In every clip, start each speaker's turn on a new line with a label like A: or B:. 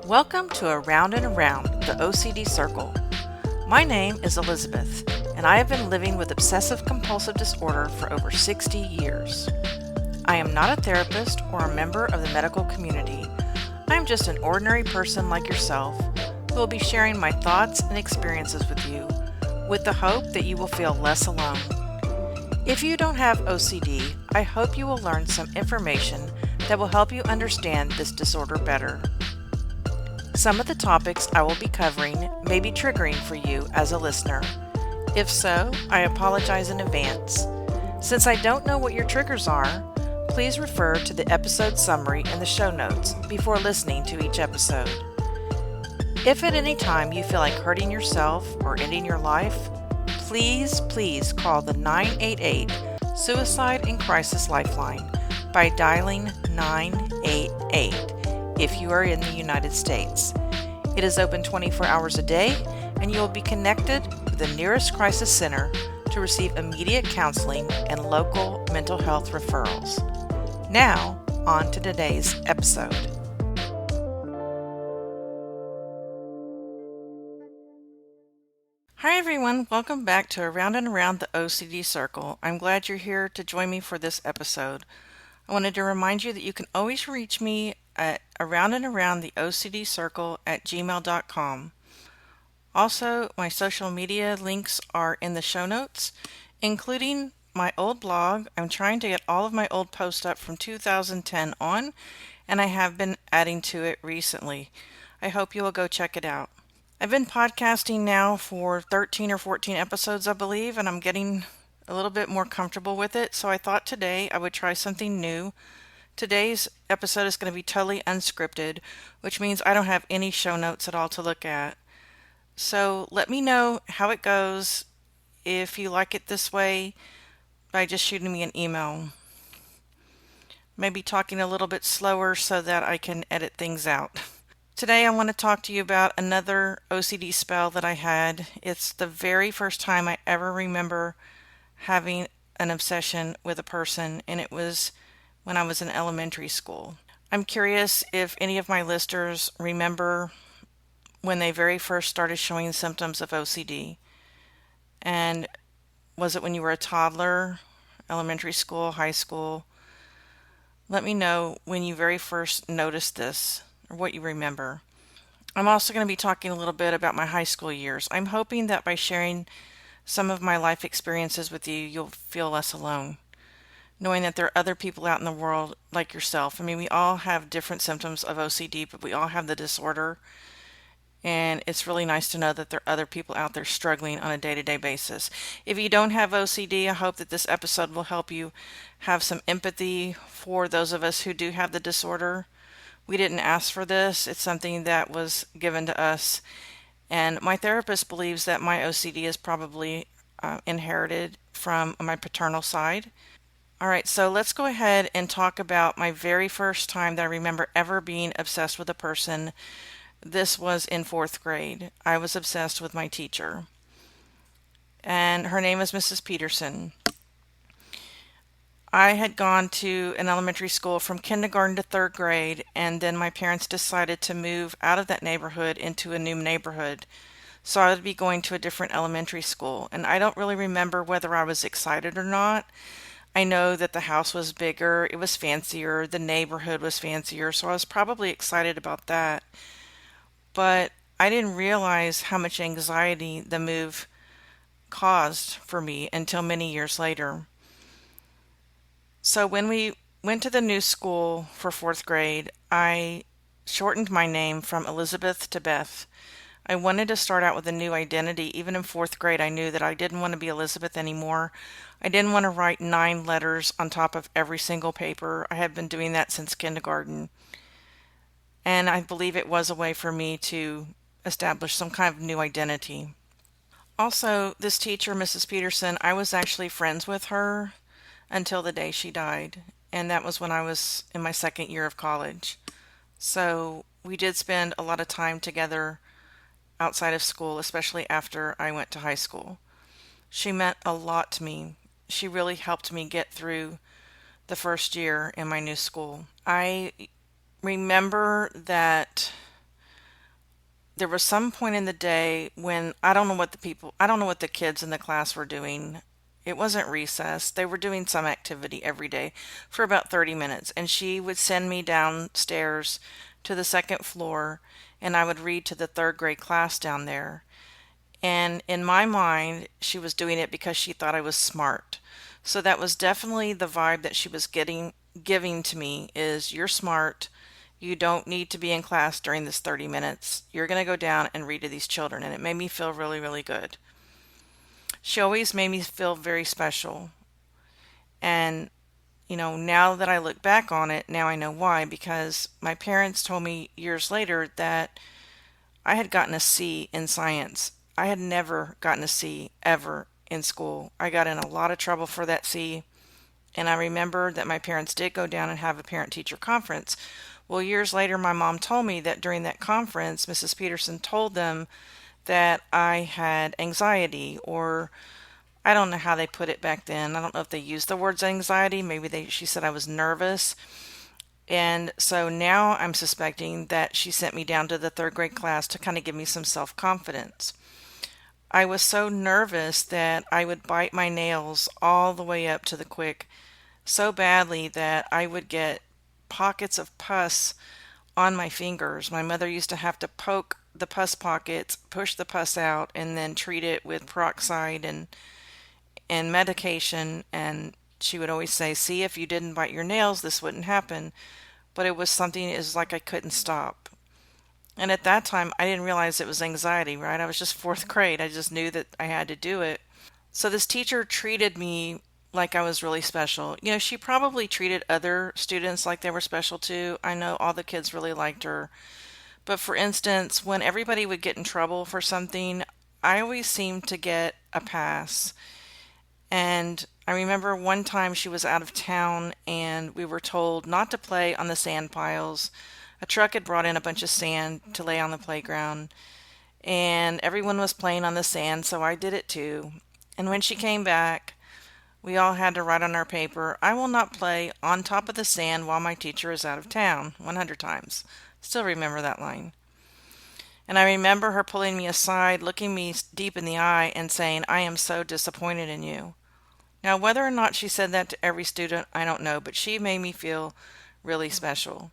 A: Welcome to Around and Around, the OCD Circle. My name is Elizabeth, and I have been living with obsessive compulsive disorder for over 60 years. I am not a therapist or a member of the medical community. I am just an ordinary person like yourself who will be sharing my thoughts and experiences with you, with the hope that you will feel less alone. If you don't have OCD, I hope you will learn some information that will help you understand this disorder better. Some of the topics I will be covering may be triggering for you as a listener. If so, I apologize in advance. Since I don't know what your triggers are, please refer to the episode summary in the show notes before listening to each episode. If at any time you feel like hurting yourself or ending your life, please call the 988 Suicide and Crisis Lifeline by dialing 988 if you are in the United States. It is open 24 hours a day, and you will be connected with the nearest crisis center to receive immediate counseling and local mental health referrals. Now, on to today's episode. Hi everyone, welcome back to Around and Around the OCD Circle. I'm glad you're here to join me for this episode. I wanted to remind you that you can always reach me at aroundandaroundtheocdcircle@gmail.com. Also, my social media links are in the show notes, including my old blog. I'm trying to get all of my old posts up from 2010 on, and I have been adding to it recently. I hope you will go check it out. I've been podcasting now for 13 or 14 episodes, I believe, and I'm getting a little bit more comfortable with it, so I thought today I would try something new. Today's episode is going to be totally unscripted, which means I don't have any show notes at all to look at. So let me know how it goes, if you like it this way, by just shooting me an email. Maybe talking a little bit slower so that I can edit things out. Today I want to talk to you about another OCD spell that I had. It's the very first time I ever remember having an obsession with a person, and it was when I was in elementary school. I'm curious if any of my listeners remember when they very first started showing symptoms of OCD. And was it when you were a toddler, elementary school, high school? Let me know when you very first noticed this, or what you remember. I'm also going to be talking a little bit about my high school years. I'm hoping that by sharing some of my life experiences with you, you'll feel less alone, knowing that there are other people out in the world like yourself. I mean, we all have different symptoms of OCD, but we all have the disorder, and it's really nice to know that there are other people out there struggling on a day-to-day basis. If you don't have OCD, I hope that this episode will help you have some empathy for those of us who do have the disorder. We didn't ask for this. It's something that was given to us. And my therapist believes that my OCD is probably inherited from my paternal side. All right, so let's go ahead and talk about my very first time that I remember ever being obsessed with a person. This was in 4th grade. I was obsessed with my teacher, and her name is Mrs. Peterson. I had gone to an elementary school from kindergarten to 3rd grade, and then my parents decided to move out of that neighborhood into a new neighborhood. So I would be going to a different elementary school, and I don't really remember whether I was excited or not. I know that the house was bigger, it was fancier, the neighborhood was fancier, so I was probably excited about that. But I didn't realize how much anxiety the move caused for me until many years later. So when we went to the new school for 4th grade, I shortened my name from Elizabeth to Beth. I wanted to start out with a new identity. Even in 4th grade, I knew that I didn't want to be Elizabeth anymore. I didn't want to write 9 letters on top of every single paper. I had been doing that since kindergarten. And I believe it was a way for me to establish some kind of new identity. Also, this teacher, Mrs. Peterson, I was actually friends with her until the day she died, and that was when I was in my 2nd year of college. So we did spend a lot of time together outside of school, especially after I went to high school. She meant a lot to me. She really helped me get through the first year in my new school. I remember that there was some point in the day when I don't know what the kids in the class were doing. It wasn't recess. They were doing some activity every day for about 30 minutes. And she would send me downstairs to the second floor and I would read to the third grade class down there. And in my mind, she was doing it because she thought I was smart. So that was definitely the vibe that she was giving to me is you're smart. You don't need to be in class during this 30 minutes. You're going to go down and read to these children. And it made me feel really, really good. She always made me feel very special. And, now that I look back on it, now I know why. Because my parents told me years later that I had gotten a C in science. I had never gotten a C ever in school. I got in a lot of trouble for that C. And I remember that my parents did go down and have a parent-teacher conference. Well, years later, my mom told me that during that conference, Mrs. Peterson told them that I had anxiety, or I don't know how they put it back then. I don't know if they used the words anxiety. Maybe she said I was nervous. And so now I'm suspecting that she sent me down to the third grade class to kind of give me some self-confidence. I was so nervous that I would bite my nails all the way up to the quick so badly that I would get pockets of pus on my fingers. My mother used to have to poke the pus pockets, push the pus out, and then treat it with peroxide and medication. And she would always say, see, if you didn't bite your nails, this wouldn't happen. But it was something, it was like I couldn't stop. And at that time, I didn't realize it was anxiety, right? I was just fourth grade. I just knew that I had to do it. So this teacher treated me like I was really special. She probably treated other students like they were special too. I know all the kids really liked her. But for instance, when everybody would get in trouble for something, I always seemed to get a pass. And I remember one time she was out of town and we were told not to play on the sand piles. A truck had brought in a bunch of sand to lay on the playground, and everyone was playing on the sand, so I did it too. And when she came back, we all had to write on our paper, I will not play on top of the sand while my teacher is out of town, 100 times. Still remember that line. And I remember her pulling me aside, looking me deep in the eye, and saying, I am so disappointed in you. Now, whether or not she said that to every student, I don't know, but she made me feel really special.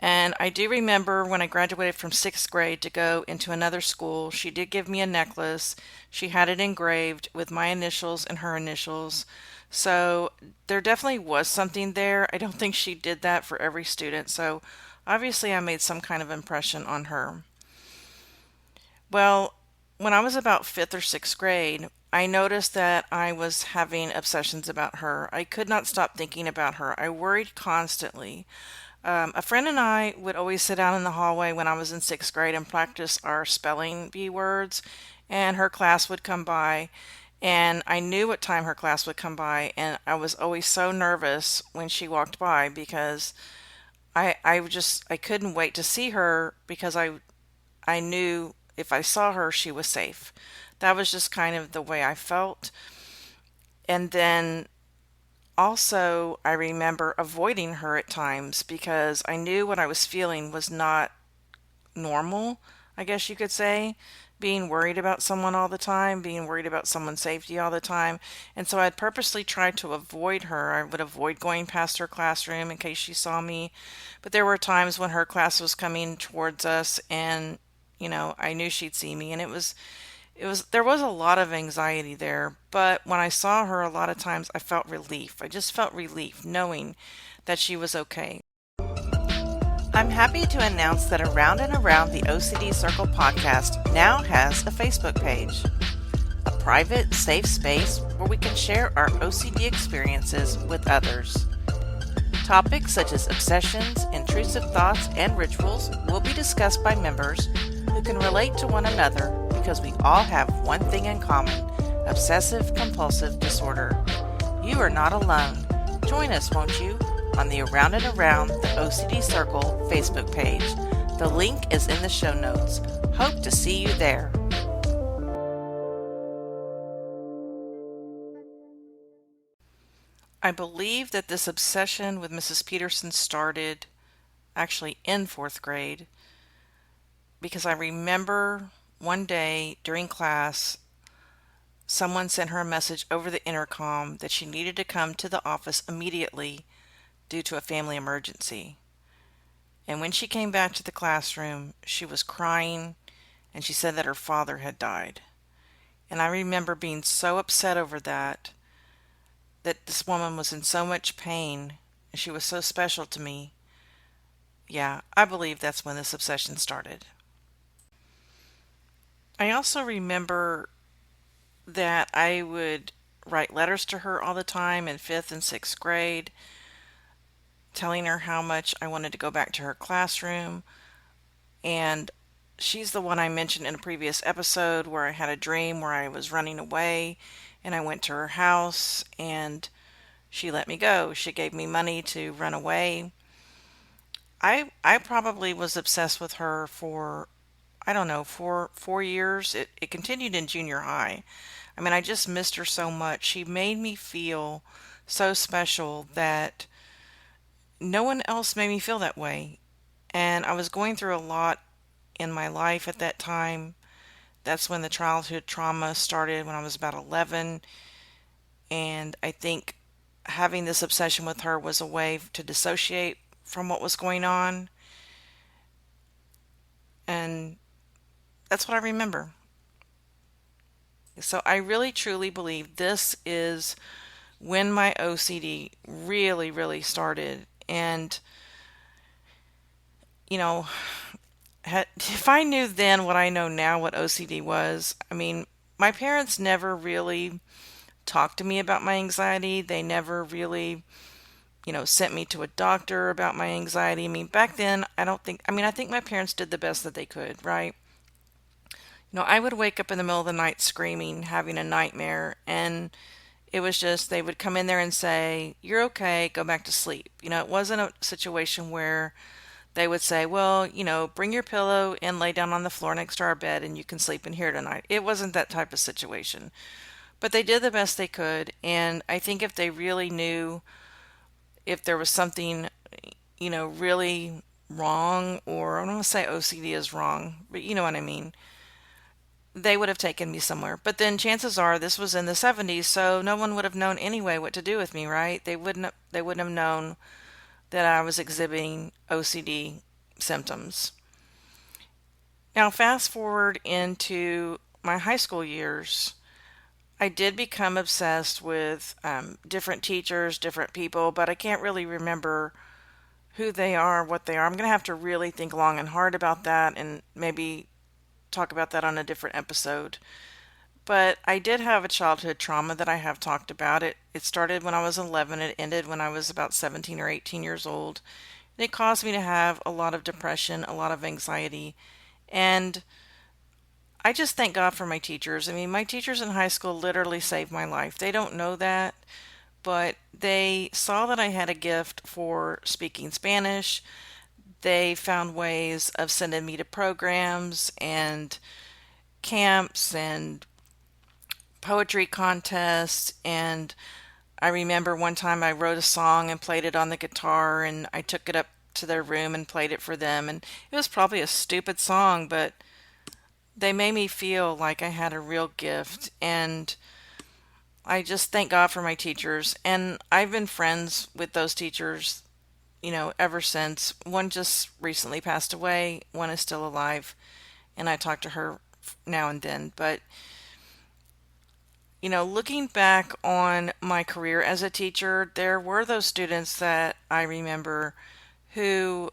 A: And I do remember when I graduated from sixth grade to go into another school, she did give me a necklace. She had it engraved with my initials and her initials. So there definitely was something there. I don't think she did that for every student. So obviously I made some kind of impression on her. Well, when I was about fifth or sixth grade, I noticed that I was having obsessions about her. I could not stop thinking about her. I worried constantly. A friend and I would always sit down in the hallway when I was in sixth grade and practice our spelling bee words, and her class would come by, and I knew what time her class would come by, and I was always so nervous when she walked by because I couldn't wait to see her because I knew if I saw her, she was safe. That was just kind of the way I felt. And then also, I remember avoiding her at times because I knew what I was feeling was not normal, I guess you could say. Being worried about someone all the time, being worried about someone's safety all the time. And so I'd purposely try to avoid her. I would avoid going past her classroom in case she saw me. But there were times when her class was coming towards us and, I knew she'd see me. And there was a lot of anxiety there, but when I saw her a lot of times I felt relief. I just felt relief knowing that she was okay. I'm happy to announce that Around and Around the OCD Circle podcast now has a Facebook page. A private, safe space where we can share our OCD experiences with others. Topics such as obsessions, intrusive thoughts, and rituals will be discussed by members who can relate to one another because we all have one thing in common, obsessive-compulsive disorder. You are not alone. Join us, won't you, on the Around and Around the OCD Circle Facebook page. The link is in the show notes. Hope to see you there. I believe that this obsession with Mrs. Peterson started actually in fourth grade. because I remember one day during class, someone sent her a message over the intercom that she needed to come to the office immediately due to a family emergency. And when she came back to the classroom, she was crying and she said that her father had died. And I remember being so upset over that, that this woman was in so much pain and she was so special to me. Yeah, I believe that's when this obsession started. I also remember that I would write letters to her all the time in 5th and 6th grade, telling her how much I wanted to go back to her classroom. And she's the one I mentioned in a previous episode where I had a dream where I was running away and I went to her house and she let me go. She gave me money to run away. I probably was obsessed with her for, I don't know, 4 years. It continued in junior high. I mean, I just missed her so much. She made me feel so special that no one else made me feel that way. And I was going through a lot in my life at that time. That's when the childhood trauma started when I was about 11. And I think having this obsession with her was a way to dissociate from what was going on. And that's what I remember. So I really truly believe this is when my OCD really, really started. And, you know, if I knew then what I know now what OCD was, I mean, my parents never really talked to me about my anxiety. They never really, sent me to a doctor about my anxiety. I mean, back then, I think my parents did the best that they could, right? I would wake up in the middle of the night screaming, having a nightmare, and it was just, they would come in there and say, "You're okay, go back to sleep." It wasn't a situation where they would say, "Well, bring your pillow and lay down on the floor next to our bed and you can sleep in here tonight." It wasn't that type of situation. But they did the best they could, and I think if they really knew if there was something, really wrong, or I don't want to say OCD is wrong, but you know what I mean, they would have taken me somewhere. But then chances are this was in the 70s, so no one would have known anyway what to do with me, right? They wouldn't have known that I was exhibiting OCD symptoms. Now, fast forward into my high school years, I did become obsessed with different teachers, different people, but I can't really remember who they are, what they are. I'm going to have to really think long and hard about that and maybe talk about that on a different episode. But I did have a childhood trauma that I have talked about. It started when I was 11. It ended when I was about 17 or 18 years old. And it caused me to have a lot of depression, a lot of anxiety. And I just thank God for my teachers. I mean, my teachers in high school literally saved my life. They don't know that, but they saw that I had a gift for speaking Spanish. They found ways of sending me to programs and camps and poetry contests. And I remember one time I wrote a song and played it on the guitar, and I took it up to their room and played it for them. And it was probably a stupid song, but they made me feel like I had a real gift. And I just thank God for my teachers. And I've been friends with those teachers, ever since. One just recently passed away, one is still alive, and I talk to her now and then. But, looking back on my career as a teacher, there were those students that I remember who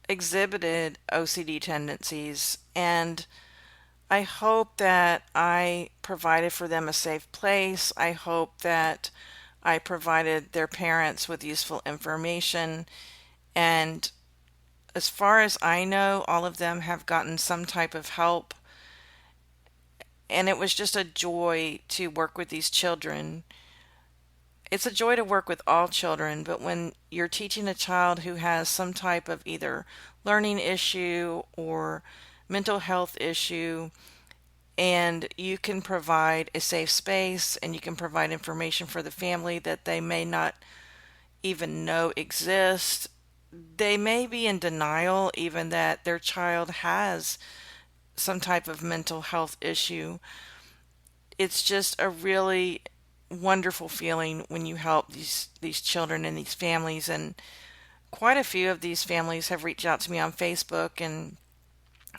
A: exhibited OCD tendencies, and I hope that I provided for them a safe place. I hope that I provided their parents with useful information. And as far as I know, all of them have gotten some type of help. And it was just a joy to work with these children. It's a joy to work with all children, but when you're teaching a child who has some type of either learning issue or mental health issue, and you can provide a safe space and you can provide information for the family that they may not even know exists, they may be in denial even that their child has some type of mental health issue. It's just a really wonderful feeling when you help these children and these families, and quite a few of these families have reached out to me on Facebook, and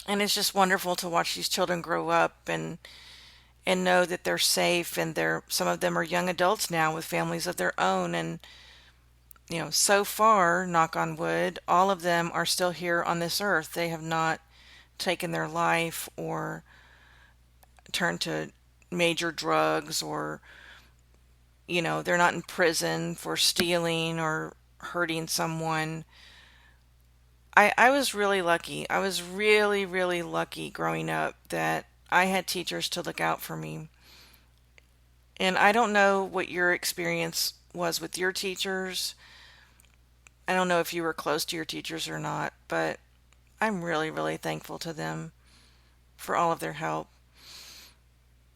A: it's just wonderful to watch these children grow up and know that they're safe, and some of them are young adults now with families of their own. And so far, knock on wood, all of them are still here on this earth. They have not taken their life or turned to major drugs, or they're not in prison for stealing or hurting someone. I was really lucky. I was really, really lucky growing up that I had teachers to look out for me. And I don't know what your experience was with your teachers. I don't know if you were close to your teachers or not, but I'm really, really thankful to them for all of their help.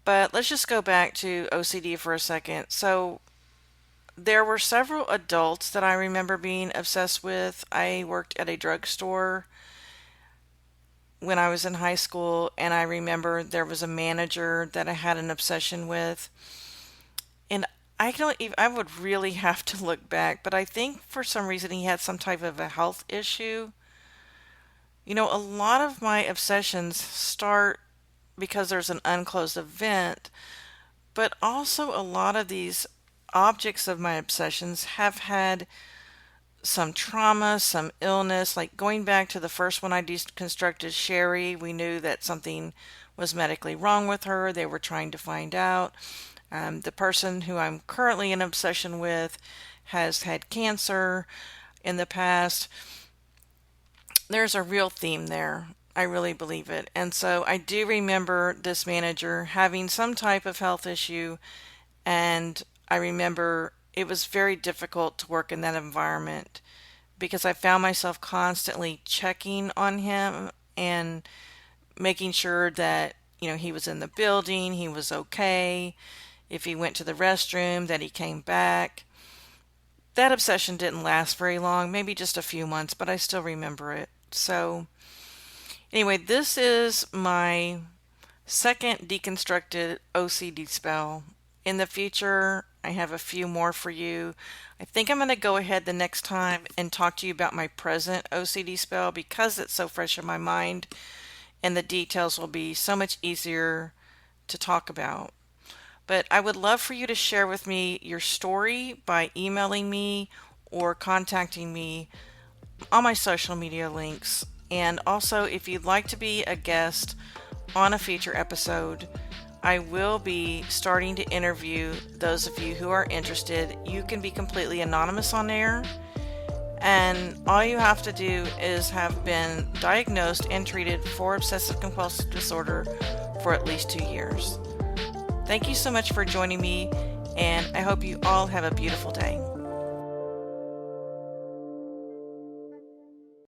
A: But let's just go back to OCD for a second. So there were several adults that I remember being obsessed with. I worked at a drugstore when I was in high school, and I remember there was a manager that I had an obsession with. And I would really have to look back, but I think for some reason he had some type of a health issue. A lot of my obsessions start because there's an unclosed event, but also a lot of these objects of my obsessions have had some trauma, some illness. Like going back to the first one I deconstructed, Sherry, we knew that something was medically wrong with her. They were trying to find out. The person who I'm currently in obsession with has had cancer in the past. There's a real theme there. I really believe it. And so I do remember this manager having some type of health issue, and I remember it was very difficult to work in that environment because I found myself constantly checking on him and making sure that, he was in the building, he was okay. If he went to the restroom, that he came back. That obsession didn't last very long, maybe just a few months, but I still remember it. So anyway, this is my second deconstructed OCD spell. In the future, I have a few more for you. I think I'm going to go ahead the next time and talk to you about my present OCD spell because it's so fresh in my mind, and the details will be so much easier to talk about. But I would love for you to share with me your story by emailing me or contacting me on my social media links. And also, if you'd like to be a guest on a future episode, I will be starting to interview those of you who are interested. You can be completely anonymous on air, and all you have to do is have been diagnosed and treated for obsessive compulsive disorder for at least 2 years. Thank you so much for joining me, and I hope you all have a beautiful day.